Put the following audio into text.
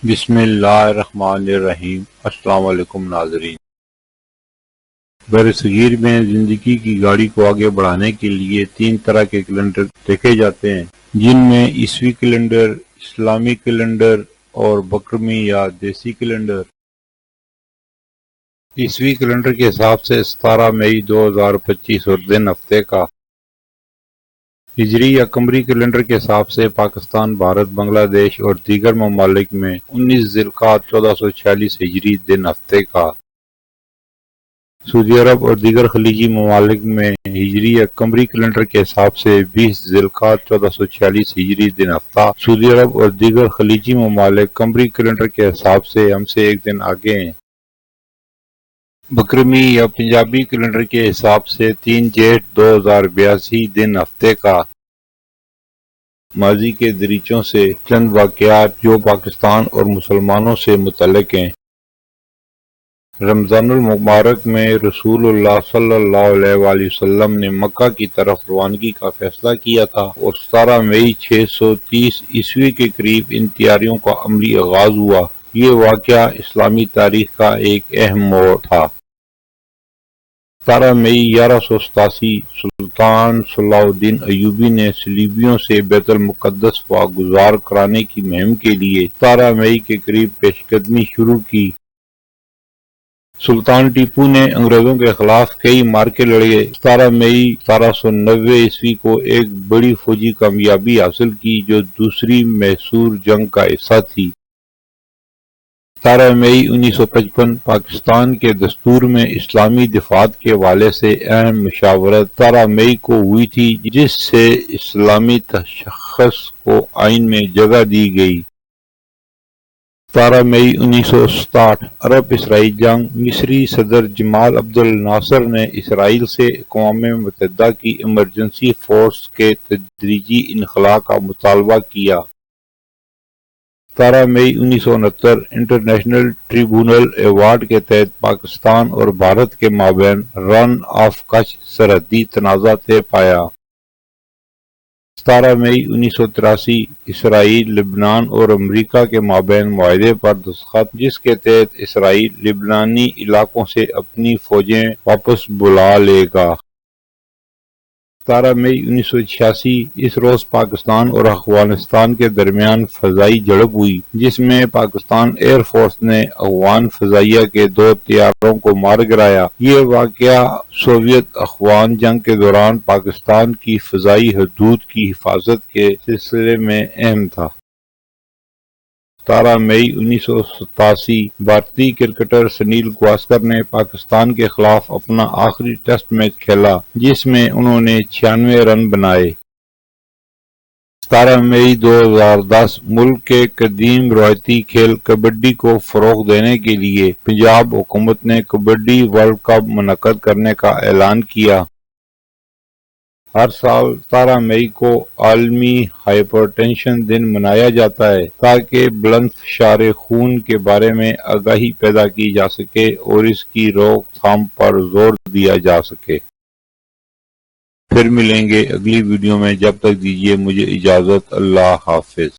بسم اللہ الرحمن الرحیم۔ السلام علیکم ناظرین۔ برصغیر میں زندگی کی گاڑی کو آگے بڑھانے کے لیے 3 طرح کے کیلنڈر دیکھے جاتے ہیں، جن میں عیسوی کیلنڈر، اسلامی کیلنڈر اور بکرمی یا دیسی کیلنڈر۔ عیسوی کیلنڈر کے حساب سے 17 مئی 2025 اور دن ہفتے کا۔ ہجری یا قمری کیلنڈر کے حساب سے پاکستان، بھارت، بنگلہ دیش اور دیگر ممالک میں 19 ذی القعدہ 1446 ہجری دن ہفتے کا۔ سعودی عرب اور دیگر خلیجی ممالک میں ہجری یا قمری کیلنڈر کے حساب سے 20 ذی القعدہ 1446 ہجری دن ہفتہ۔ سعودی عرب اور دیگر خلیجی ممالک قمری کیلنڈر کے حساب سے ہم سے ایک دن آگے ہیں۔ بکرمی یا پنجابی کیلنڈر کے حساب سے 3 جیٹھ 2082 دن ہفتے کا۔ ماضی کے دریچوں سے چند واقعات جو پاکستان اور مسلمانوں سے متعلق ہیں۔ رمضان المبارک میں رسول اللہ صلی اللہ علیہ وآلہ وسلم نے مکہ کی طرف روانگی کا فیصلہ کیا تھا اور 17 مئی 630 عیسوی کے قریب ان تیاریوں کا عملی آغاز ہوا۔ یہ واقعہ اسلامی تاریخ کا ایک اہم موڑ تھا۔ 17 مئی 1187 سلطان صلاح الدین ایوبی نے صلیبیوں سے بیت المقدس واگزار کرانے کی مہم کے لیے 17 مئی کے قریب پیش قدمی شروع کی۔ سلطان ٹیپو نے انگریزوں کے خلاف کئی معرکے لڑے۔ 17 مئی 1790 عیسوی کو ایک بڑی فوجی کامیابی حاصل کی جو دوسری میسور جنگ کا حصہ تھی۔ 17 مئی 1955 پاکستان کے دستور میں اسلامی دفاعات کے حوالے سے اہم مشاورت 17 مئی کو ہوئی تھی، جس سے اسلامی تشخص کو آئین میں جگہ دی گئی۔ 17 مئی 1967 عرب اسرائیل جنگ۔ مصری صدر جمال عبد الناصر نے اسرائیل سے اقوام متحدہ کی ایمرجنسی فورس کے تدریجی انخلاء کا مطالبہ کیا۔ 17 مئی 1969 انٹرنیشنل ٹریبونل ایوارڈ کے تحت پاکستان اور بھارت کے مابین رن آف کچھ سرحدی تنازع طے پایا۔ 17 مئی 1983 اسرائیل، لبنان اور امریکہ کے مابین معاہدے پر دستخط، جس کے تحت اسرائیل لبنانی علاقوں سے اپنی فوجیں واپس بلا لے گا۔ 17 مئی 1986 اس روز پاکستان اور افغانستان کے درمیان فضائی جھڑپ ہوئی، جس میں پاکستان ایئر فورس نے افغان فضائیہ کے 2 طیاروں کو مار گرایا۔ یہ واقعہ سوویت افغان جنگ کے دوران پاکستان کی فضائی حدود کی حفاظت کے سلسلے میں اہم تھا۔ 17 مئی 1987 بھارتی کرکٹر سنیل گواسکر نے پاکستان کے خلاف اپنا آخری ٹیسٹ میچ کھیلا، جس میں انہوں نے 96 رن بنائے۔ 17 مئی 2010 ملک کے قدیم روایتی کھیل کبڈی کو فروغ دینے کے لیے پنجاب حکومت نے کبڈی ورلڈ کپ منعقد کرنے کا اعلان کیا۔ ہر سال 17 مئی کو عالمی ہائپر ٹینشن دن منایا جاتا ہے تاکہ بلند فشار خون کے بارے میں آگاہی پیدا کی جا سکے اور اس کی روک تھام پر زور دیا جا سکے۔ پھر ملیں گے اگلی ویڈیو میں، جب تک دیجیے مجھے اجازت۔ اللہ حافظ۔